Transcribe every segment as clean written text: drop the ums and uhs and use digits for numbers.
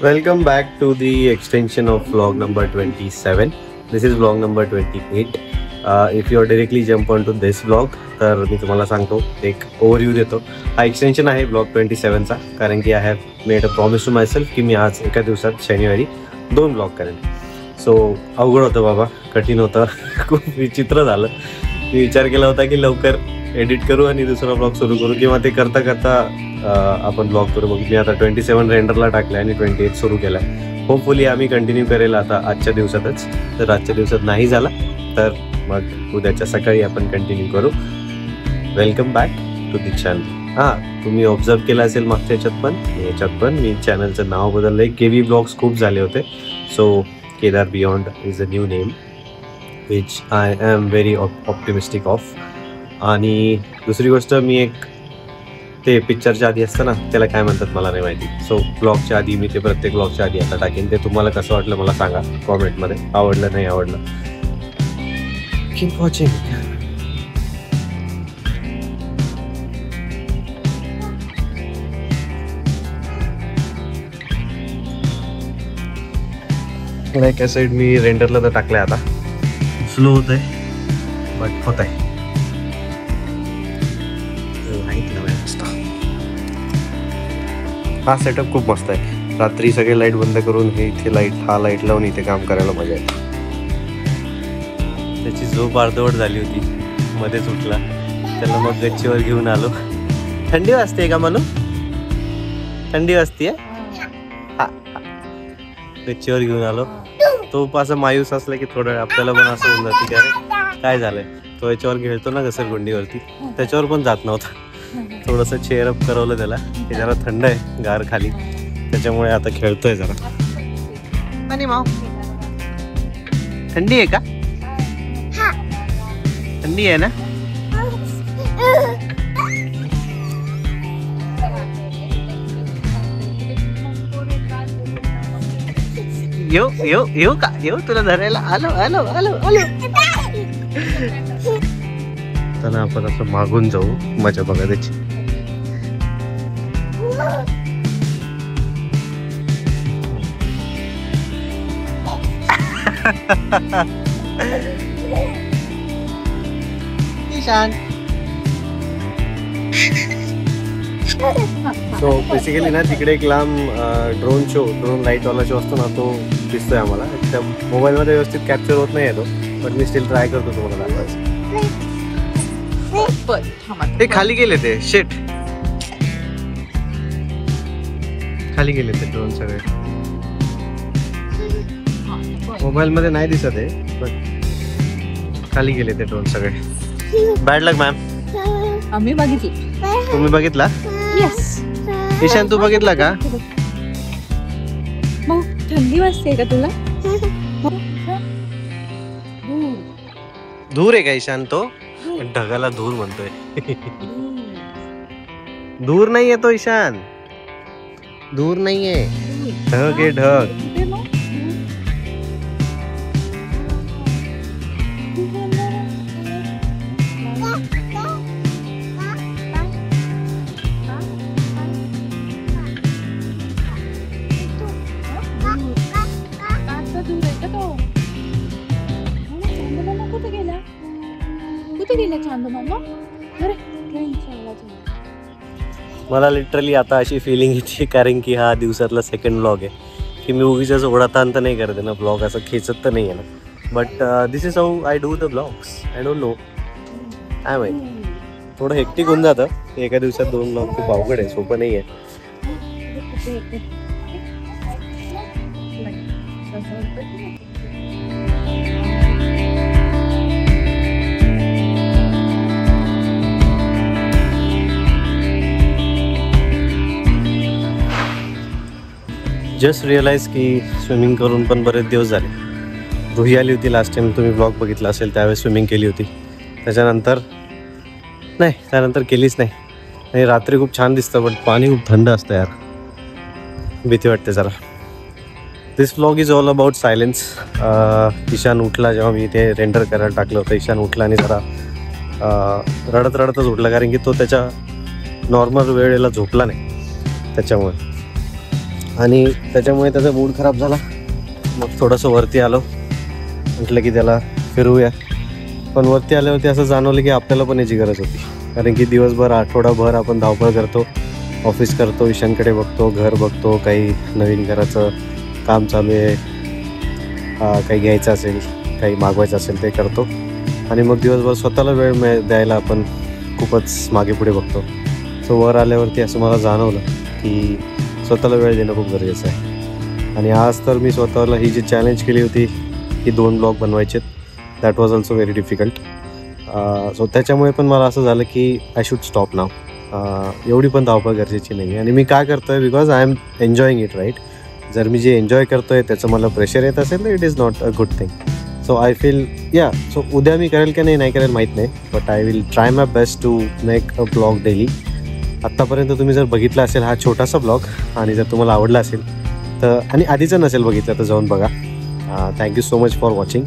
Welcome back to the extension of vlog number 27. This is vlog number 28. If you are directly jump on to this vlog, तर मी तुम्हाला सांगतो एक overview देतो. हा extension आहे vlog 27चा, कारण की I have made a promise to my myself मी आज एका दिवसात शनिवारी 2 व्लॉग करेन. सो अवघड होतं बाबा, कठीण होतं, खूप विचित्र झालं. मी विचार केला होता की लवकर एडिट करू आणि दुसरा ब्लॉग सुरू करू, किंवा ते करता करता आपण ब्लॉग करू. मग मी आता 27 रेंडरला टाकलं आणि 28 सुरू केला. होपफुली आम्ही कंटिन्यू करेल आता आजच्या दिवसातच. जर आजच्या दिवसात नाही झाला तर मग उद्याच्या सकाळी आपण कंटिन्यू करू. Welcome back to the channel. हां, तुम्ही ऑब्झर्व केलं असेल मागच्या याच्यात पण मी चॅनलचं नाव बदललं आहे. केवी ब्लॉग्स खूप झाले होते. So Kedar beyond is a new name which I am very optimistic of. आणि दुसरी गोष्ट, मी एक ते पिक्चरच्या आधी असतं ना, त्याला काय म्हणतात मला नाही माहिती. सो ब्लॉगच्या आधी मी ते प्रत्येक ब्लॉगच्या आधी आता टाकेन. ते तुम्हाला कसं वाटलं मला सांगा कॉमेंटमध्ये. आवडलं नाही आवडलं. Keep watching. लाईक ॲसिड मी रेंडरला तर टाकलंय. आता स्लो होत आहे बट होत आहे. हा सेटअप खूप मस्त आहे. रात्री सगळे लाईट बंद करून हे इथे हा लाईट लावून इथे काम करायला मजा येते. त्याची झोप अर्धवट झाली होती, मध्येच उठला. त्याला मग गच्चीवर घेऊन आलो. थंडी वाजते का म्हणून? थंडी वाजते. गच्चीवर घेऊन आलो. तो असं मायूस असला की थोडं आपल्याला पण असं होऊन जाते की अरे काय झालंय. तो याच्यावर खेळतो ना घसरगुंडीवरती, त्याच्यावर पण जात नव्हता. थोडंसं चेअरअप करवलं त्याला. हे जरा थंड आहे गार खाली, त्याच्यामुळे आता खेळतोय जरा. आणि माव थंडी आहे का? थंडी आहे ना? येऊ का? येऊ तुला धरायला? आलो आलो आलो आलो. त्यांना आपण असं मागून जाऊ, मजा बघा त्याची. सो बेसिकली ना तिकडे एक लांब ड्रोन लाईटवाला शो असतो ना, तो दिसतोय आम्हाला. त्या मोबाईलमध्ये व्यवस्थित कॅप्चर होत नाही तो, पण मी स्टील ट्राय करतो तुम्हाला दाखवायचं. ते खाली गेले, ते शेट खाली गेले ते ड्रोन सगळे. मोबाईल मध्ये नाही दिसत आहे पण खाली गेले ते ड्रोन सगळे. बॅड लक मॅम. आम्ही बघितली. तुम्ही बघितला? येस. ईशान तू बघितला का? मग थंडी वाजते का तुला? धूर आहे का ईशान? तो ढगाला धूर म्हणतोय. धूर नाहीये तो ईशान, धूर नाहीये, ढग आहे ढग. मला लिटरली आता अशी फिलिंग येते, कारण की हा दिवसातला सेकंड ब्लॉग आहे, की मी उगीच ओढाताण तर नाही करते ना ब्लॉग, असं खेचत तर नाही आहे ना. But this is how I do the blogs. I don't know, काय माहिती. थोडं हेक्टिक होऊन जातं. एका दिवसात 2 ब्लॉग खूप अवघड आहे, सोपं नाही आहे. जस्ट रिअलाइज की स्विमिंग करून पण बरेच दिवस झाले. रुही आली होती लास्ट टाइम, तुम्ही ब्लॉग बघितला असेल, त्यावेळेस स्विमिंग केली होती. त्यानंतर केलीच नाही. आणि रात्री खूप छान दिसतं, पण पाणी खूप थंड असतं यार, भीती वाटते जरा. This vlog is all about silence. Ishan उठला जेव्हा मी इथे रेंडर करायला टाकलं होतं. ईशान उठला आणि जरा रडतच उठला, कारण की तो त्याच्या नॉर्मल वेळेला झोपला नाही, त्याच्यामुळे. आणि त्याच्यामुळे त्याचा मूड खराब झाला. मग थोडंसं वरती आलो, म्हटलं की त्याला फिरवूया. पण वरती आल्यावरती असं जाणवलं की आपल्याला पण याची गरज होती, कारण की दिवसभर आठवडाभर आपण धावपळ करतो, ऑफिस करतो, ईशानकडे बघतो, घर बघतो, काही नवीन घराचं काम चालू आहे, काही घ्यायचं असेल, काही मागवायचं असेल ते करतो, आणि मग दिवसभर स्वतःला वेळ द्यायला आपण खूपच मागे पुढे बघतो. सो वर आल्यावरती असं मला जाणवलं की स्वतःला वेळ देणं खूप गरजेचं आहे. आणि आज तर मी स्वतःला ही जी चॅलेंज केली होती की 2 ब्लॉग बनवायचे, that was also very difficult. So त्याच्यामुळे पण मला असं झालं की आय शूड स्टॉप नाव. एवढी पण धावपळ गरजेची नाही आहे. आणि मी काय करतो आहे, because I am enjoying it, right. जर मी जे एन्जॉय करतो आहे त्याचं मला प्रेशर येत असेल तर it is not a good thing. So I feel so उद्या मी करेल की नाही करेल माहीत नाही, but I will try my best to make a blog daily. आत्तापर्यंत तुम्ही जर बघितला असेल हा छोटासा ब्लॉग, आणि जर तुम्हाला आवडला असेल तर, आणि आधीचं नसेल बघितलं तर जाऊन बघा. Thank you so much for watching.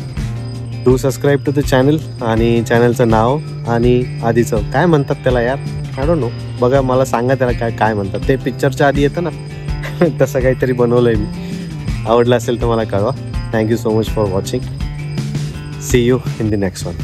Do subscribe to the channel. आणि चॅनलचं नाव आणि आधीचं काय म्हणतात त्याला यार, आय डोंट नो. बघा, मला सांगा त्याला काय म्हणतात. ते पिक्चरच्या आधी येतं ना तसं काहीतरी बनवलं आहे मी. आवडलं असेल तर मला कळवा. Thank you so much for watching. See you in the next one.